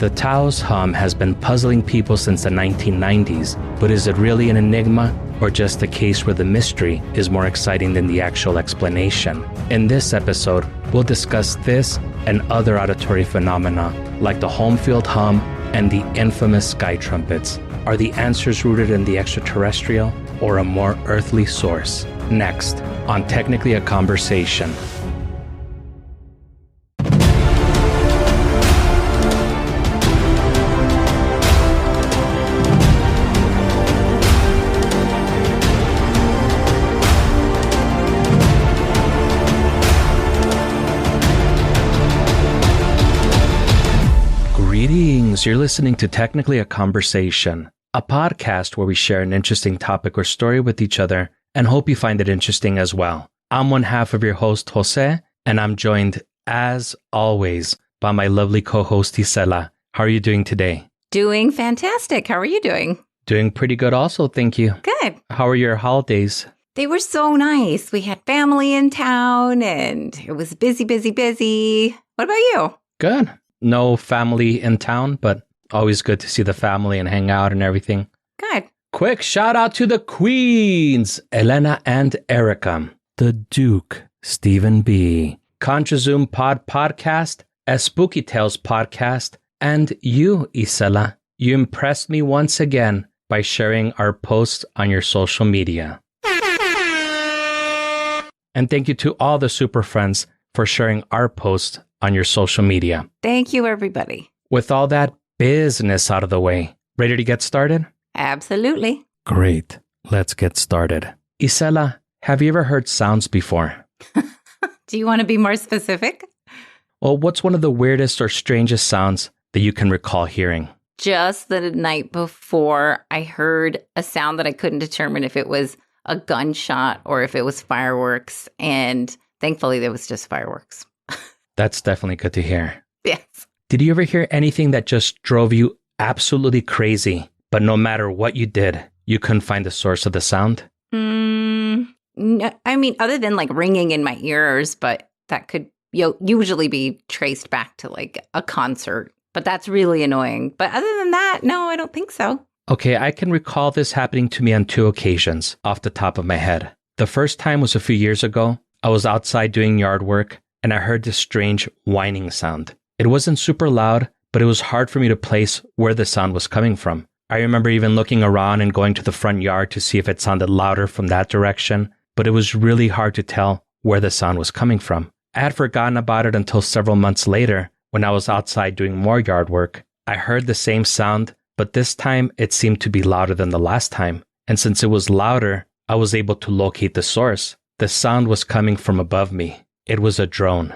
The Taos Hum has been puzzling people since the 1990s, but is it really an enigma or just a case where the mystery is more exciting than the actual explanation? In this episode, we'll discuss this and other auditory phenomena like the Holmfield Hum and the infamous Sky Trumpets. Are the answers rooted in the extraterrestrial or a more earthly source? Next, on Technically a Conversation. Greetings, you're listening to Technically a Conversation, a podcast where we share an interesting topic or story with each other and hope you find it interesting as well. I'm one half of your host, Jose, and I'm joined, as always, by my lovely co-host, Isela. How are you doing today? Doing fantastic. How are you doing? Doing pretty good also, thank you. Good. How are your holidays? They were so nice. We had family in town and it was busy. What about you? Good. No family in town, but always good to see the family and hang out and everything. Good. Quick shout out to the queens, Elena and Erica, the Duke, Stephen B, Contra Zoom Podcast, a Spooky Tales podcast, and you, Isela. You impressed me once again by sharing our posts on your social media. And thank you to all the super friends for sharing our posts on your social media. Thank you, everybody. With all that business out of the way, ready to get started? Absolutely. Great. Let's get started. Isela, have you ever heard sounds before? Do you want to be more specific? Well, what's one of the weirdest or strangest sounds that you can recall hearing? Just the night before, I heard a sound that I couldn't determine if it was a gunshot or if it was fireworks. And thankfully, there was just fireworks. That's definitely good to hear. Yes. Did you ever hear anything that just drove you absolutely crazy, but no matter what you did, you couldn't find the source of the sound? No, I mean, other than like ringing in my ears, but that could usually be traced back to like a concert. But that's really annoying. But other than that, no, I don't think so. Okay, I can recall this happening to me on 2 occasions off the top of my head. The first time was a few years ago. I was outside doing yard work and I heard this strange whining sound. It wasn't super loud, but it was hard for me to place where the sound was coming from. I remember even looking around and going to the front yard to see if it sounded louder from that direction, but it was really hard to tell where the sound was coming from. I had forgotten about it until several months later when I was outside doing more yard work. I heard the same sound, but this time it seemed to be louder than the last time. And since it was louder, I was able to locate the source. The sound was coming from above me. It was a drone.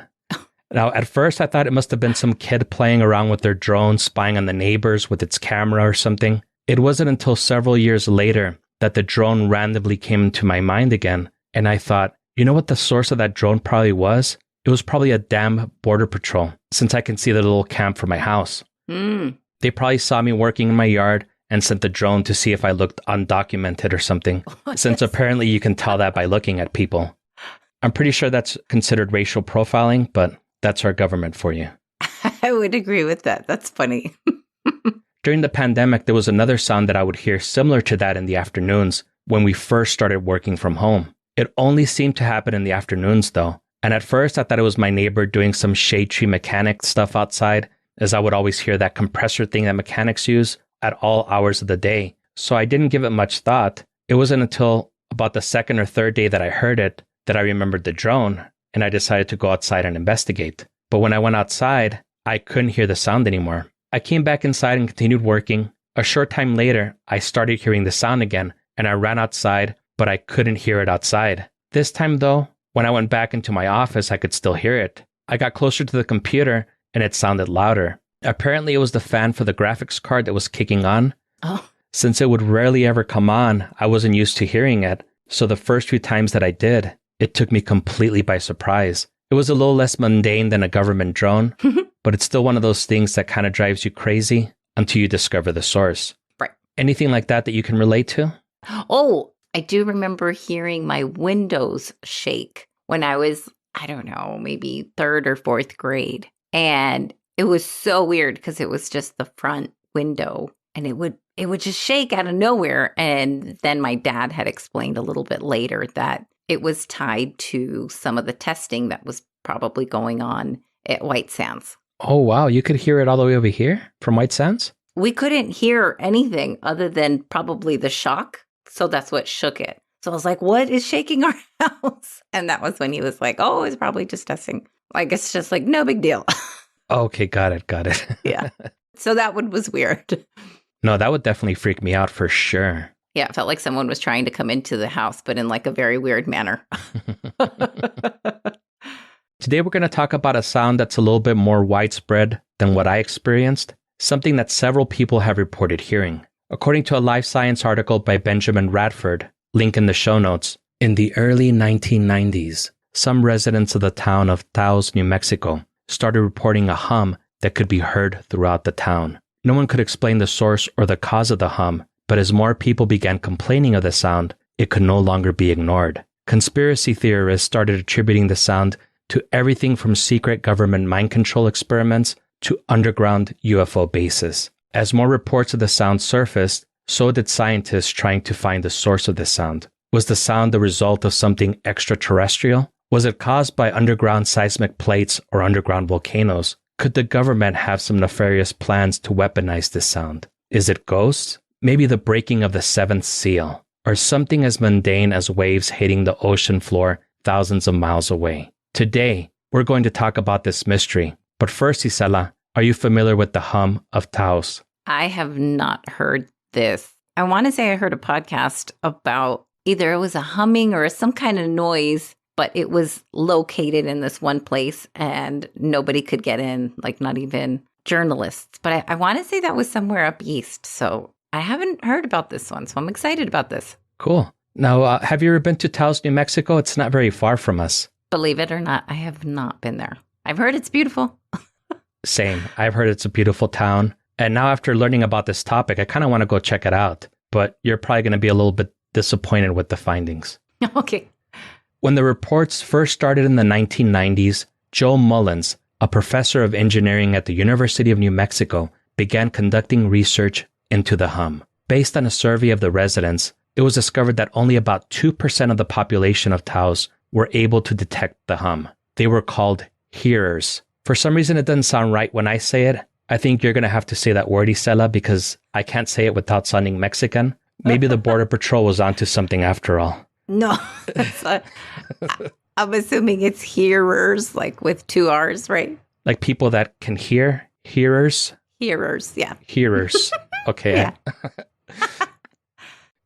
Now, at first, I thought it must have been some kid playing around with their drone, spying on the neighbors with its camera or something. It wasn't until several years later that the drone randomly came into my mind again. And I thought, you know what the source of that drone probably was? It was probably a damn border patrol, since I can see the little camp from my house. They probably saw me working in my yard and sent the drone to see if I looked undocumented or something, since apparently you can tell that by looking at people. I'm pretty sure that's considered racial profiling, but that's our government for you. I would agree with that. That's funny. During the pandemic, there was another sound that I would hear similar to that in the afternoons when we first started working from home. It only seemed to happen in the afternoons, though. And at first, I thought it was my neighbor doing some shade tree mechanic stuff outside, as I would always hear that compressor thing that mechanics use at all hours of the day. So I didn't give it much thought. It wasn't until about the second or third day that I heard it that I remembered the drone, and I decided to go outside and investigate. But when I went outside, I couldn't hear the sound anymore. I came back inside and continued working. A short time later, I started hearing the sound again, and I ran outside, but I couldn't hear it outside. This time though, when I went back into my office, I could still hear it. I got closer to the computer, and it sounded louder. Apparently, it was the fan for the graphics card that was kicking on. Oh. Since it would rarely ever come on, I wasn't used to hearing it. So the first few times that I did, it took me completely by surprise. It was a little less mundane than a government drone, but it's still one of those things that kind of drives you crazy until you discover the source. Right. Anything like that you can relate to? Oh, I do remember hearing my windows shake when I was, I don't know, maybe 3rd or 4th grade. And It was so weird because it was just the front window and it would just shake out of nowhere. And then my dad had explained a little bit later that it was tied to some of the testing that was probably going on at White Sands. Oh, wow. You could hear it all the way over here from White Sands? We couldn't hear anything other than probably the shock. So that's what shook it. So I was like, what is shaking our house? And that was when he was like, oh, it's probably just testing. Like, it's just like, no big deal. Okay, got it. Yeah. So that one was weird. No, that would definitely freak me out for sure. Yeah, it felt like someone was trying to come into the house, but in like a very weird manner. Today, we're going to talk about a sound that's a little bit more widespread than what I experienced, something that several people have reported hearing. According to a Life Science article by Benjamin Radford, link in the show notes, in the early 1990s, some residents of the town of Taos, New Mexico, started reporting a hum that could be heard throughout the town. No one could explain the source or the cause of the hum, but as more people began complaining of the sound, it could no longer be ignored. Conspiracy theorists started attributing the sound to everything from secret government mind control experiments to underground UFO bases. As more reports of the sound surfaced, so did scientists trying to find the source of the sound. Was the sound the result of something extraterrestrial? Was it caused by underground seismic plates or underground volcanoes? Could the government have some nefarious plans to weaponize this sound? Is it ghosts? Maybe the breaking of the seventh seal? Or something as mundane as waves hitting the ocean floor thousands of miles away? Today, we're going to talk about this mystery. But first, Isela, are you familiar with the hum of Taos? I have not heard this. I want to say I heard a podcast about either it was a humming or some kind of noise, but it was located in this one place and nobody could get in, like not even journalists. But I want to say that was somewhere up east. So I haven't heard about this one. So I'm excited about this. Cool. Now, have you ever been to Taos, New Mexico? It's not very far from us. Believe it or not, I have not been there. I've heard it's beautiful. Same. I've heard it's a beautiful town. And now after learning about this topic, I kind of want to go check it out. But you're probably going to be a little bit disappointed with the findings. Okay. When the reports first started in the 1990s, Joe Mullins, a professor of engineering at the University of New Mexico, began conducting research into the hum. Based on a survey of the residents, it was discovered that only about 2% of the population of Taos were able to detect the hum. They were called hearers. For some reason, it doesn't sound right when I say it. I think you're going to have to say that word, Isela, because I can't say it without sounding Mexican. Maybe the Border Patrol was onto something after all. No, I'm assuming it's hearers, like with 2 R's, right? Like people that can hear? Hearers? Hearers, yeah. Hearers. Okay. Yeah.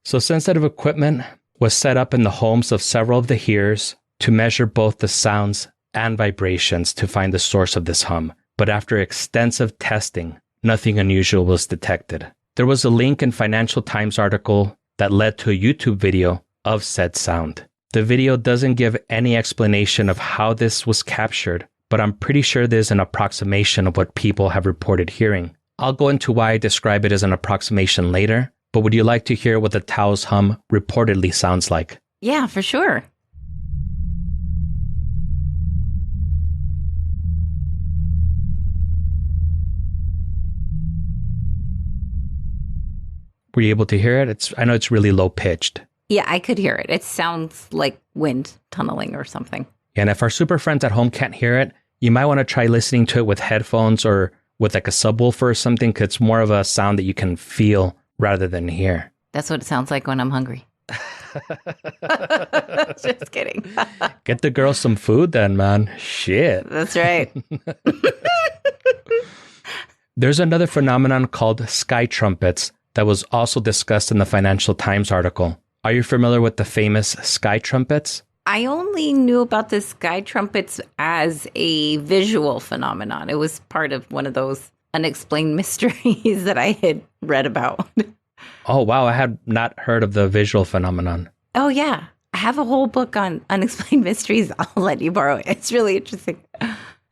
So sensitive equipment was set up in the homes of several of the hearers to measure both the sounds and vibrations to find the source of this hum. But after extensive testing, nothing unusual was detected. There was a link in Financial Times article that led to a YouTube video of said sound. The video doesn't give any explanation of how this was captured, but I'm pretty sure there's an approximation of what people have reported hearing. I'll go into why I describe it as an approximation later, but would you like to hear what the Taos hum reportedly sounds like? Yeah, for sure. Were you able to hear it? I know it's really low pitched. Yeah, I could hear it. It sounds like wind tunneling or something. And if our super friends at home can't hear it, you might want to try listening to it with headphones or with like a subwoofer or something, because it's more of a sound that you can feel rather than hear. That's what it sounds like when I'm hungry. Just kidding. Get the girls some food then, man. Shit. That's right. There's another phenomenon called Sky Trumpets that was also discussed in the Financial Times article. Are you familiar with the famous Sky Trumpets? I only knew about the Sky Trumpets as a visual phenomenon. It was part of one of those unexplained mysteries that I had read about. Oh, wow. I had not heard of the visual phenomenon. Oh, yeah. I have a whole book on unexplained mysteries. I'll let you borrow it. It's really interesting.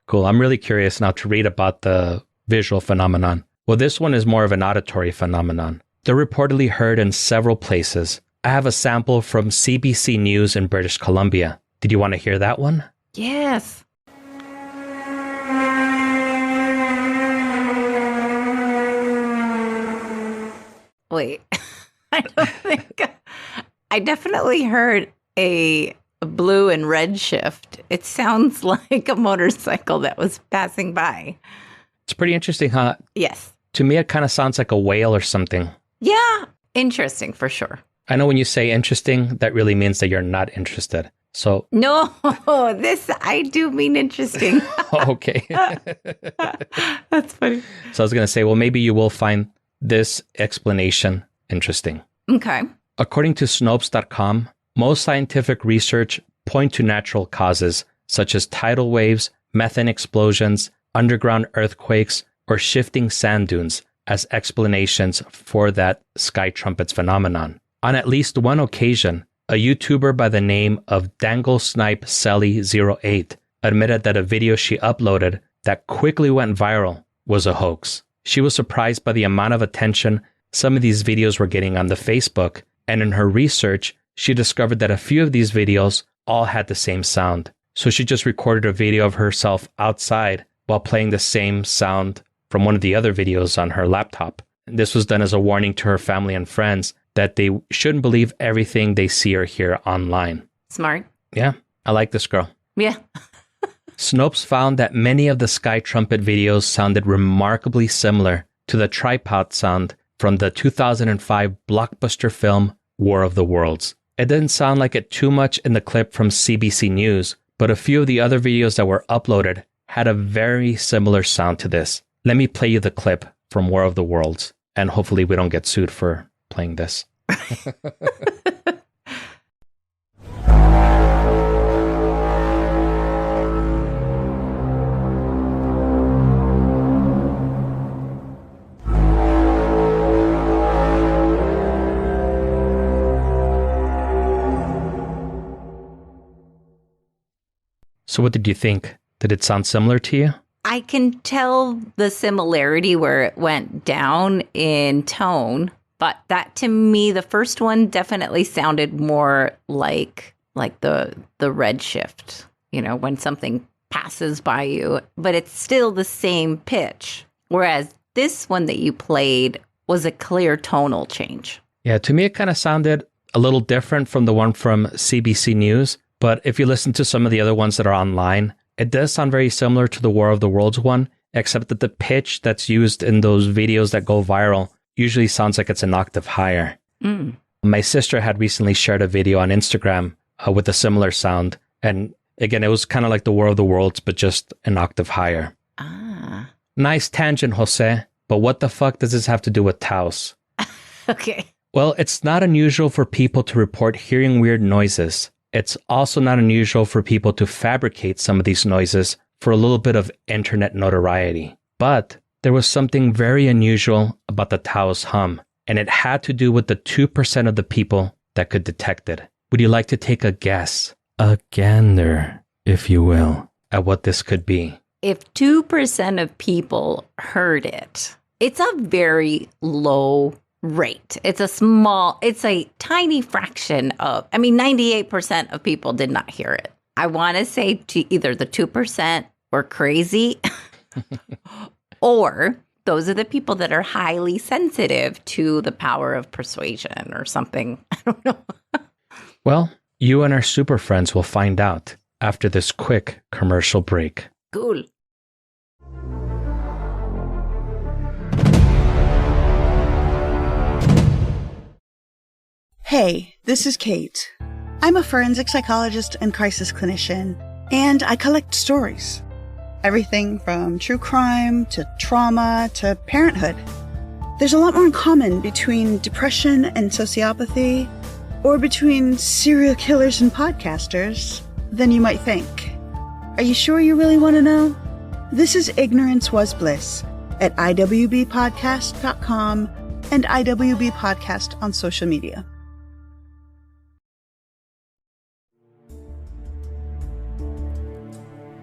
Cool. I'm really curious now to read about the visual phenomenon. Well, this one is more of an auditory phenomenon. They're reportedly heard in several places. I have a sample from CBC News in British Columbia. Did you want to hear that one? Yes. Wait. I don't think... I definitely heard a blue and red shift. It sounds like a motorcycle that was passing by. It's pretty interesting, huh? Yes. To me, it kind of sounds like a whale or something. Yeah. Interesting, for sure. I know when you say interesting, that really means that you're not interested. So no, I do mean interesting. Okay. That's funny. So I was going to say, well, maybe you will find this explanation interesting. Okay. According to Snopes.com, most scientific research point to natural causes such as tidal waves, methane explosions, underground earthquakes, or shifting sand dunes as explanations for that Sky Trumpets phenomenon. On at least one occasion, a YouTuber by the name of Dangle Snipe Selly 08 admitted that a video she uploaded that quickly went viral was a hoax. She was surprised by the amount of attention some of these videos were getting on the Facebook, and in her research, she discovered that a few of these videos all had the same sound. So she just recorded a video of herself outside while playing the same sound from one of the other videos on her laptop. This was done as a warning to her family and friends that they shouldn't believe everything they see or hear online. Smart. Yeah, I like this girl. Yeah. Snopes found that many of the Sky Trumpet videos sounded remarkably similar to the tripod sound from the 2005 blockbuster film War of the Worlds. It didn't sound like it too much in the clip from CBC News, but a few of the other videos that were uploaded had a very similar sound to this. Let me play you the clip from War of the Worlds, and hopefully we don't get sued for playing this. So what did you think? Did it sound similar to you? I can tell the similarity where it went down in tone, but that to me, the first one definitely sounded more like the red shift, you know, when something passes by you, but it's still the same pitch. Whereas this one that you played was a clear tonal change. Yeah, to me, it kind of sounded a little different from the one from CBC News. But if you listen to some of the other ones that are online, it does sound very similar to the War of the Worlds one, except that the pitch that's used in those videos that go viral usually sounds like it's an octave higher. Mm. My sister had recently shared a video on Instagram with a similar sound. And again, it was kind of like the War of the Worlds, but just an octave higher. Ah. Nice tangent, Jose. But what the fuck does this have to do with Taos? Okay. Well, it's not unusual for people to report hearing weird noises. It's also not unusual for people to fabricate some of these noises for a little bit of internet notoriety. But there was something very unusual about the Taos Hum, and it had to do with the 2% of the people that could detect it. Would you like to take a guess? A gander, if you will, at what this could be? If 2% of people heard it, it's a very low rate. It's a tiny fraction of, 98% of people did not hear it. I want to say to either the 2% were crazy or those are the people that are highly sensitive to the power of persuasion or something. I don't know. Well, you and our super friends will find out after this quick commercial break. Cool. Hey, this is Kate. I'm a forensic psychologist and crisis clinician, and I collect stories. Everything from true crime to trauma to parenthood. There's a lot more in common between depression and sociopathy, or between serial killers and podcasters, than you might think. Are you sure you really want to know? This is Ignorance Was Bliss at iwbpodcast.com and IWB Podcast on social media.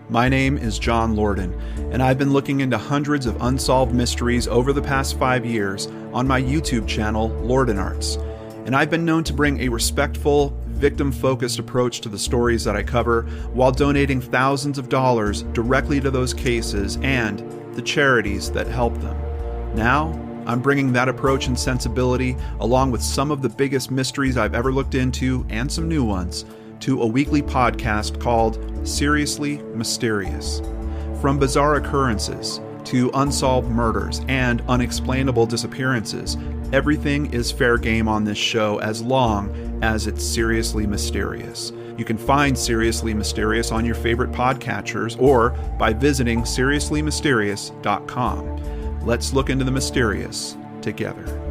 My name is John Lorden, and I've been looking into hundreds of unsolved mysteries over the past 5 years on my YouTube channel, Lorden Arts. And I've been known to bring a respectful, victim-focused approach to the stories that I cover while donating thousands of dollars directly to those cases and the charities that help them. Now, I'm bringing that approach and sensibility, along with some of the biggest mysteries I've ever looked into and some new ones, to a weekly podcast called Seriously Mysterious. From bizarre occurrences to unsolved murders and unexplainable disappearances, everything is fair game on this show as long as it's seriously mysterious. You can find Seriously Mysterious on your favorite podcatchers or by visiting seriouslymysterious.com. Let's look into the mysterious together.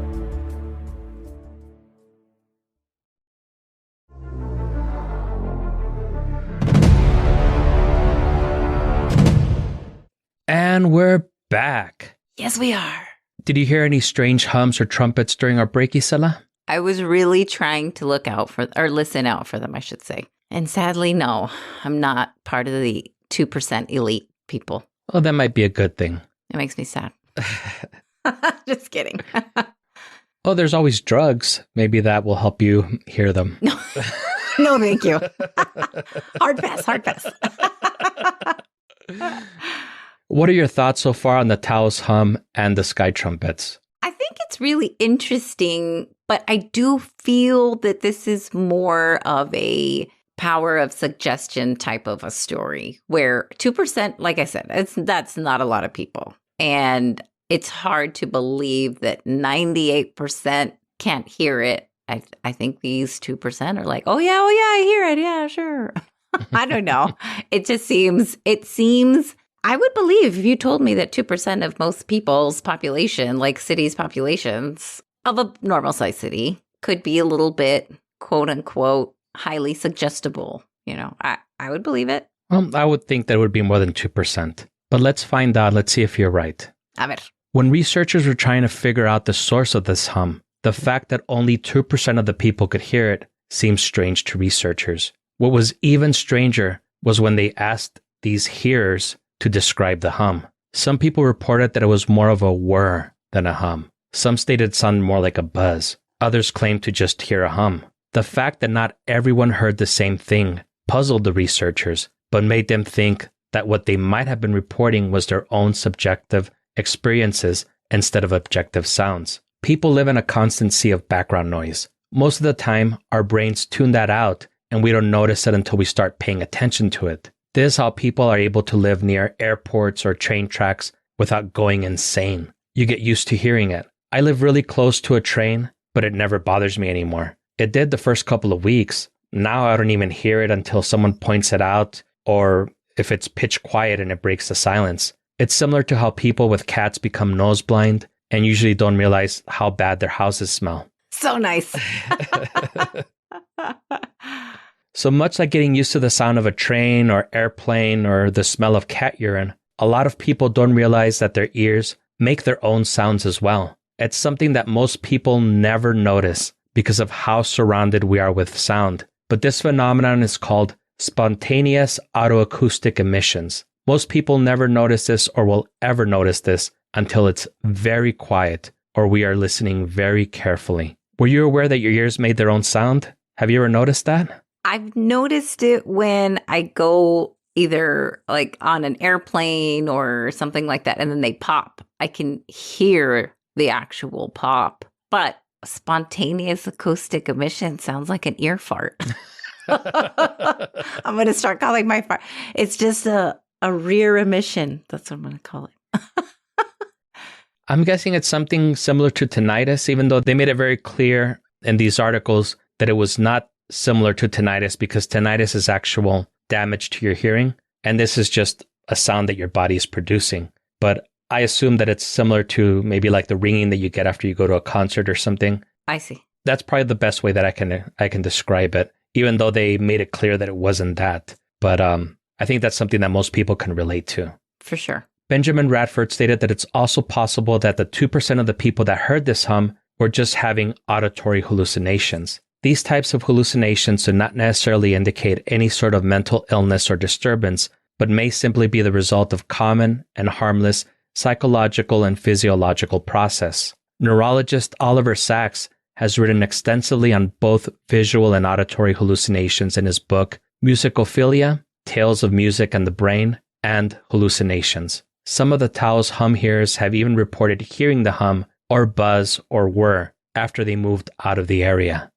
And we're back. Yes, we are. Did you hear any strange hums or trumpets during our break, Isela? I was really trying to listen out for them, I should say. And sadly, no, I'm not part of the 2% elite people. Well, that might be a good thing. It makes me sad. Just kidding. Oh, there's always drugs. Maybe that will help you hear them. No, no, thank you. Hard pass, hard pass. What are your thoughts so far on the Taos Hum and the Sky Trumpets? I think it's really interesting, but I do feel that this is more of a power of suggestion type of a story where 2%, like I said, that's not a lot of people. And it's hard to believe that 98% can't hear it. I think these 2% are like, oh yeah, I hear it. Yeah, sure. I don't know. It seems, I would believe if you told me that 2% of most people's population, like cities' populations of a normal sized city, could be a little bit, quote unquote, highly suggestible. You know, I would believe it. I would think that would be more than 2%. But let's find out. Let's see if you're right. A ver. When researchers were trying to figure out the source of this hum, the fact that only 2% of the people could hear it seemed strange to researchers. What was even stranger was when they asked these hearers to describe the hum. Some people reported that it was more of a whir than a hum. Some stated it sounded more like a buzz. Others claimed to just hear a hum. The fact that not everyone heard the same thing puzzled the researchers, but made them think that what they might have been reporting was their own subjective experiences instead of objective sounds. People live in a constant sea of background noise. Most of the time, our brains tune that out, and we don't notice it until we start paying attention to it. This is how people are able to live near airports or train tracks without going insane. You get used to hearing it. I live really close to a train, but it never bothers me anymore. It did the first couple of weeks. Now I don't even hear it until someone points it out, or if it's pitch quiet and it breaks the silence. It's similar to how people with cats become nose blind and usually don't realize how bad their houses smell. So nice. So much like getting used to the sound of a train or airplane or the smell of cat urine, a lot of people don't realize that their ears make their own sounds as well. It's something that most people never notice because of how surrounded we are with sound. But this phenomenon is called spontaneous autoacoustic emissions. Most people never notice this or will ever notice this until it's very quiet or we are listening very carefully. Were you aware that your ears made their own sound? Have you ever noticed that? I've noticed it when I go either like on an airplane or something like that, and then they pop. I can hear the actual pop, but spontaneous acoustic emission sounds like an ear fart. I'm going to start calling my fart. It's just a rear emission. That's what I'm going to call it. I'm guessing it's something similar to tinnitus, even though they made it very clear in these articles that it was not similar to tinnitus because tinnitus is actual damage to your hearing. And this is just a sound that your body is producing. But I assume that it's similar to maybe like the ringing that you get after you go to a concert or something. I see. That's probably the best way that I can describe it, even though they made it clear that it wasn't that. But I think that's something that most people can relate to. For sure. Benjamin Radford stated that it's also possible that the 2% of the people that heard this hum were just having auditory hallucinations. These types of hallucinations do not necessarily indicate any sort of mental illness or disturbance, but may simply be the result of common and harmless psychological and physiological process. Neurologist Oliver Sacks has written extensively on both visual and auditory hallucinations in his book, Musicophilia, Tales of Music and the Brain, and Hallucinations. Some of the Taos Hum hearers have even reported hearing the hum or buzz, or whir after they moved out of the area.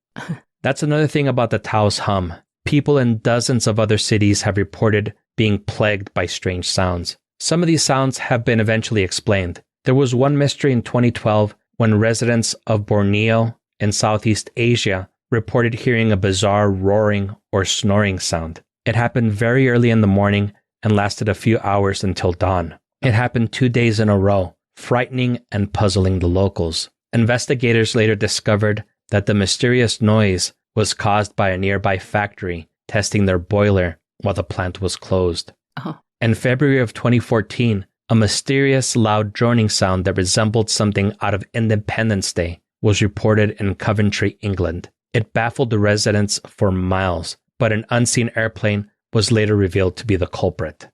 That's another thing about the Taos Hum. People in dozens of other cities have reported being plagued by strange sounds. Some of these sounds have been eventually explained. There was one mystery in 2012 when residents of Borneo in Southeast Asia reported hearing a bizarre roaring or snoring sound. It happened very early in the morning and lasted a few hours until dawn. It happened 2 days in a row, frightening and puzzling the locals. Investigators later discovered that the mysterious noise was caused by a nearby factory testing their boiler while the plant was closed. Oh. In February of 2014, a mysterious loud droning sound that resembled something out of Independence Day was reported in Coventry, England. It baffled the residents for miles, but an unseen airplane was later revealed to be the culprit.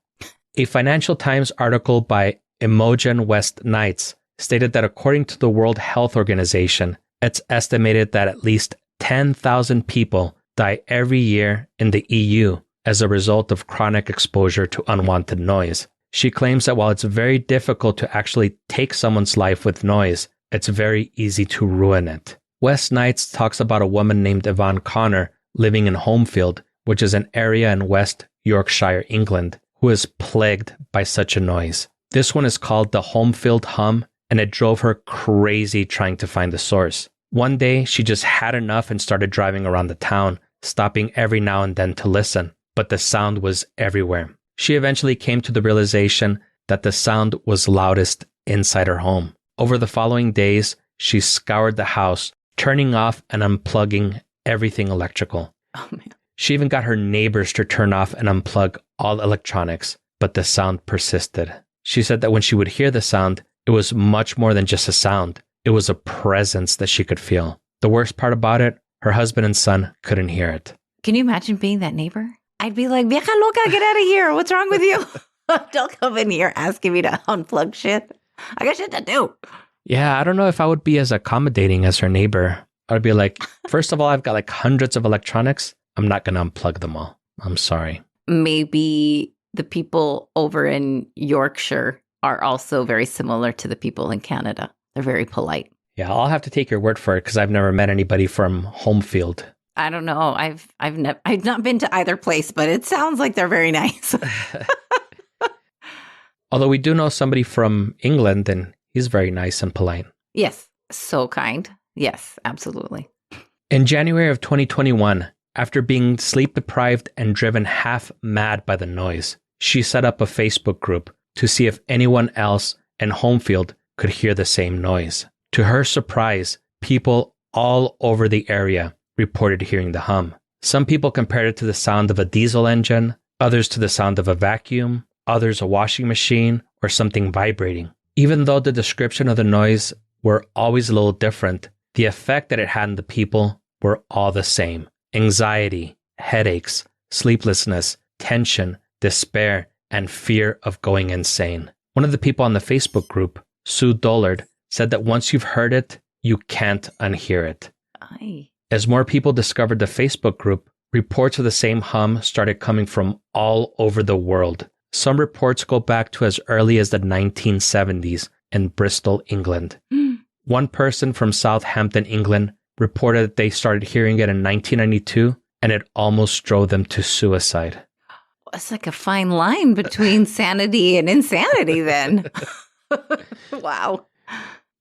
A Financial Times article by Imogen West Knights stated that according to the World Health Organization, it's estimated that at least 10,000 people die every year in the EU as a result of chronic exposure to unwanted noise. She claims that while it's very difficult to actually take someone's life with noise, it's very easy to ruin it. West Knights talks about a woman named Yvonne Connor living in Holmfield, which is an area in West Yorkshire, England, who is plagued by such a noise. This one is called the Holmfield Hum, and it drove her crazy trying to find the source. One day, she just had enough and started driving around the town, stopping every now and then to listen, but the sound was everywhere. She eventually came to the realization that the sound was loudest inside her home. Over the following days, she scoured the house, turning off and unplugging everything electrical. Oh, man. She even got her neighbors to turn off and unplug all electronics, but the sound persisted. She said that when she would hear the sound, it was much more than just a sound. It was a presence that she could feel. The worst part about it, her husband and son couldn't hear it. Can you imagine being that neighbor? I'd be like, vieja loca, get out of here. What's wrong with you? Don't come in here asking me to unplug shit. I got shit to do. Yeah, I don't know if I would be as accommodating as her neighbor. I'd be like, first of all, I've got like hundreds of electronics. I'm not going to unplug them all. I'm sorry. Maybe the people over in Yorkshire are also very similar to the people in Canada. They're very polite. Yeah, I'll have to take your word for it because I've never met anybody from Holmfield. I don't know. I've not been to either place, but it sounds like they're very nice. Although we do know somebody from England, and he's very nice and polite. Yes, so kind. Yes, absolutely. In January of 2021, after being sleep deprived and driven half mad by the noise, she set up a Facebook group to see if anyone else in Holmfield could hear the same noise. To her surprise, people all over the area reported hearing the hum. Some people compared it to the sound of a diesel engine, others to the sound of a vacuum, others a washing machine, or something vibrating. Even though the description of the noise were always a little different, the effect that it had on the people were all the same. Anxiety, headaches, sleeplessness, tension, despair, and fear of going insane. One of the people on the Facebook group, Sue Dollard, said that once you've heard it, you can't unhear it. Aye. As more people discovered the Facebook group, reports of the same hum started coming from all over the world. Some reports go back to as early as the 1970s in Bristol, England. One person from Southampton, England, reported that they started hearing it in 1992, and it almost drove them to suicide. It's like a fine line between sanity and insanity then. Wow.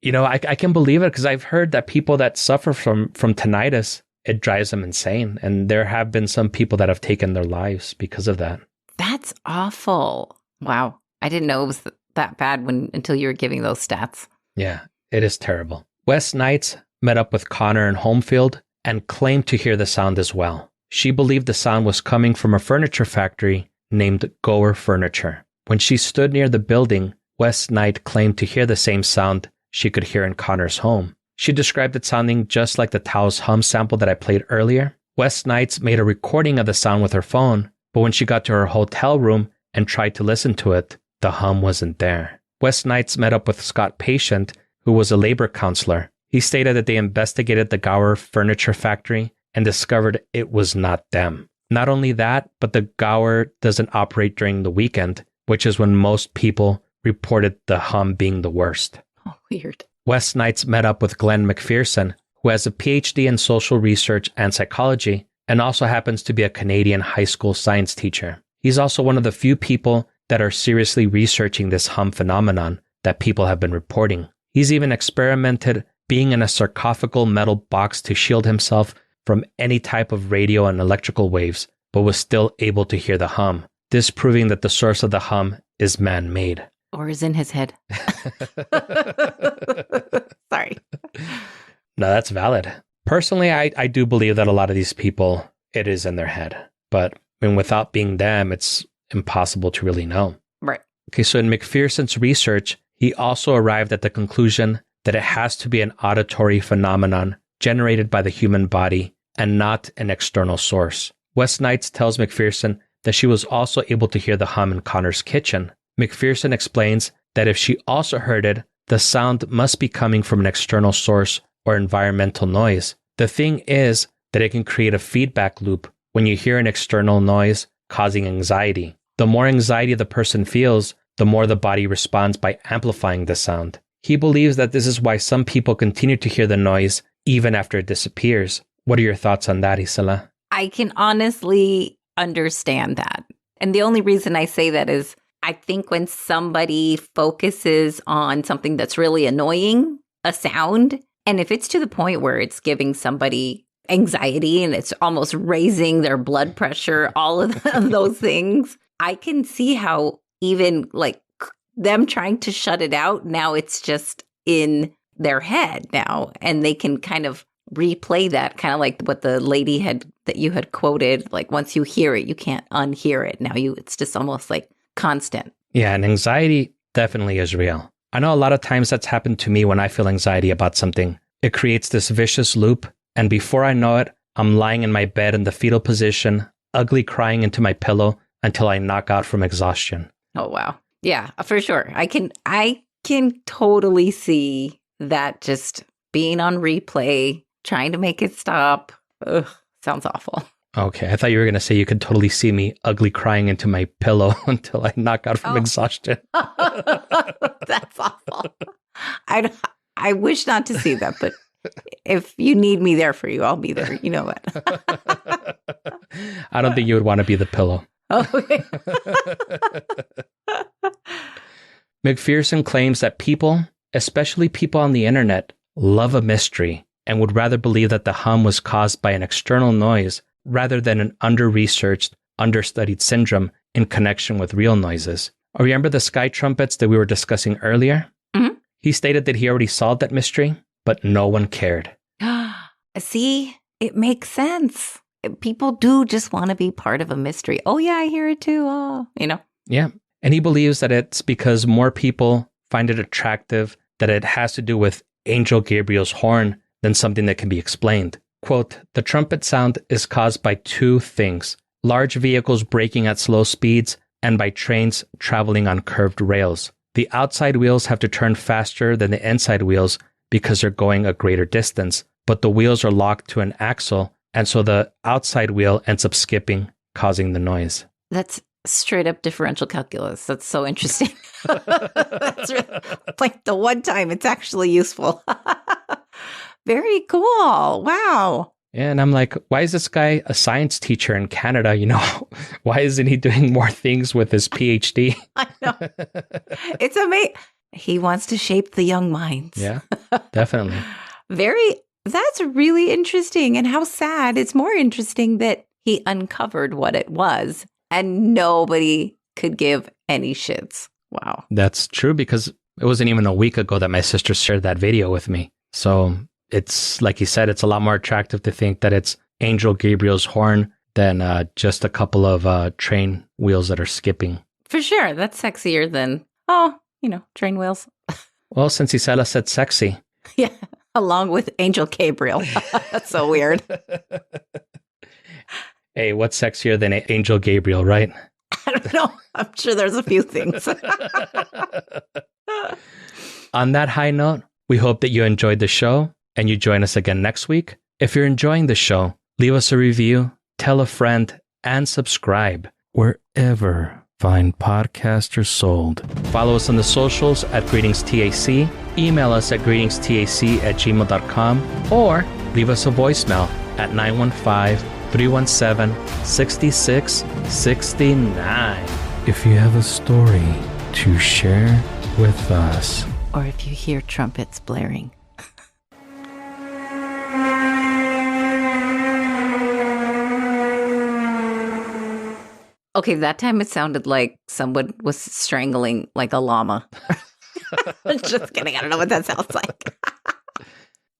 You know, I can believe it because I've heard that people that suffer from tinnitus, it drives them insane. And there have been some people that have taken their lives because of that. That's awful. Wow. I didn't know it was that bad until you were giving those stats. Yeah, it is terrible. West Knights met up with Connor in Holmfield and claimed to hear the sound as well. She believed the sound was coming from a furniture factory named Gower Furniture. When she stood near the building, West Knight claimed to hear the same sound she could hear in Connor's home. She described it sounding just like the Taos Hum sample that I played earlier. West Knights made a recording of the sound with her phone, but when she got to her hotel room and tried to listen to it, the hum wasn't there. West Knights met up with Scott Patient, who was a labor counselor. He stated that they investigated the Gower Furniture Factory and discovered it was not them. Not only that, but the Gower doesn't operate during the weekend, which is when most people reported the hum being the worst. Oh, weird. Wes Knights met up with Glenn McPherson, who has a PhD in social research and psychology, and also happens to be a Canadian high school science teacher. He's also one of the few people that are seriously researching this hum phenomenon that people have been reporting. He's even experimented being in a sarcophagal metal box to shield himself from any type of radio and electrical waves, but was still able to hear the hum, this proving that the source of the hum is man-made. Or is in his head. Sorry. No, that's valid. Personally, I do believe that a lot of these people, it is in their head. But I mean, without being them, it's impossible to really know. Right. Okay, so in McPherson's research, he also arrived at the conclusion that it has to be an auditory phenomenon generated by the human body and not an external source. Wes Knights tells McPherson that she was also able to hear the hum in Connor's kitchen. McPherson explains that if she also heard it, the sound must be coming from an external source or environmental noise. The thing is that it can create a feedback loop when you hear an external noise causing anxiety. The more anxiety the person feels, the more the body responds by amplifying the sound. He believes that this is why some people continue to hear the noise even after it disappears. What are your thoughts on that, Isela? I can honestly understand that. And the only reason I say that is I think when somebody focuses on something that's really annoying, a sound, and if it's to the point where it's giving somebody anxiety and it's almost raising their blood pressure, all of those things, I can see how even like them trying to shut it out, now it's just in their head now, and they can kind of replay that, kind of like what the lady that you had quoted, like once you hear it, you can't unhear it. Now it's just almost like constant. Yeah, and anxiety definitely is real. I know a lot of times that's happened to me when I feel anxiety about something. It creates this vicious loop, and before I know it, I'm lying in my bed in the fetal position, ugly crying into my pillow until I knock out from exhaustion. Oh, wow. Yeah, for sure. I can totally see that just being on replay, trying to make it stop. Ugh, sounds awful. Okay, I thought you were going to say you could totally see me ugly crying into my pillow until I knock out from exhaustion. That's awful. I wish not to see that, but if you need me there for you, I'll be there. You know what? I don't think you would want to be the pillow. Okay. McPherson claims that people, especially people on the internet, love a mystery and would rather believe that the hum was caused by an external noise rather than an under-researched, understudied syndrome in connection with real noises. Remember the Sky Trumpets that we were discussing earlier? Mm-hmm. He stated that he already solved that mystery, but no one cared. See, it makes sense. People do just want to be part of a mystery. Oh, yeah, I hear it too. Oh, you know? Yeah. And he believes that it's because more people find it attractive that it has to do with Angel Gabriel's horn than something that can be explained. Quote, the trumpet sound is caused by two things: large vehicles braking at slow speeds and by trains traveling on curved rails. The outside wheels have to turn faster than the inside wheels because they're going a greater distance, but the wheels are locked to an axle, and so the outside wheel ends up skipping, causing the noise. That's straight up differential calculus. That's so interesting. That's really, like the one time it's actually useful. Very cool. Wow. Yeah, and I'm like, why is this guy a science teacher in Canada? You know, why isn't he doing more things with his PhD? I know. It's amazing. He wants to shape the young minds. Yeah, definitely. That's really interesting. And how sad. It's more interesting that he uncovered what it was and nobody could give any shits. Wow. That's true, because it wasn't even a week ago that my sister shared that video with me. So it's like you said, it's a lot more attractive to think that it's Angel Gabriel's horn than just a couple of train wheels that are skipping. For sure. That's sexier than, train wheels. Well, since Isela said sexy. Yeah. Along with Angel Gabriel. That's so weird. Hey, what's sexier than Angel Gabriel, right? I don't know. I'm sure there's a few things. On that high note, we hope that you enjoyed the show and you join us again next week. If you're enjoying the show, leave us a review, tell a friend, and subscribe wherever fine podcasts are sold. Follow us on the socials at Greetings TAC email us at greetingstac@gmail.com or leave us a voicemail at 915-317-6669. If you have a story to share with us, Or if you hear trumpets blaring. Okay, that time it sounded like someone was strangling like a llama. Just kidding. I don't know what that sounds like.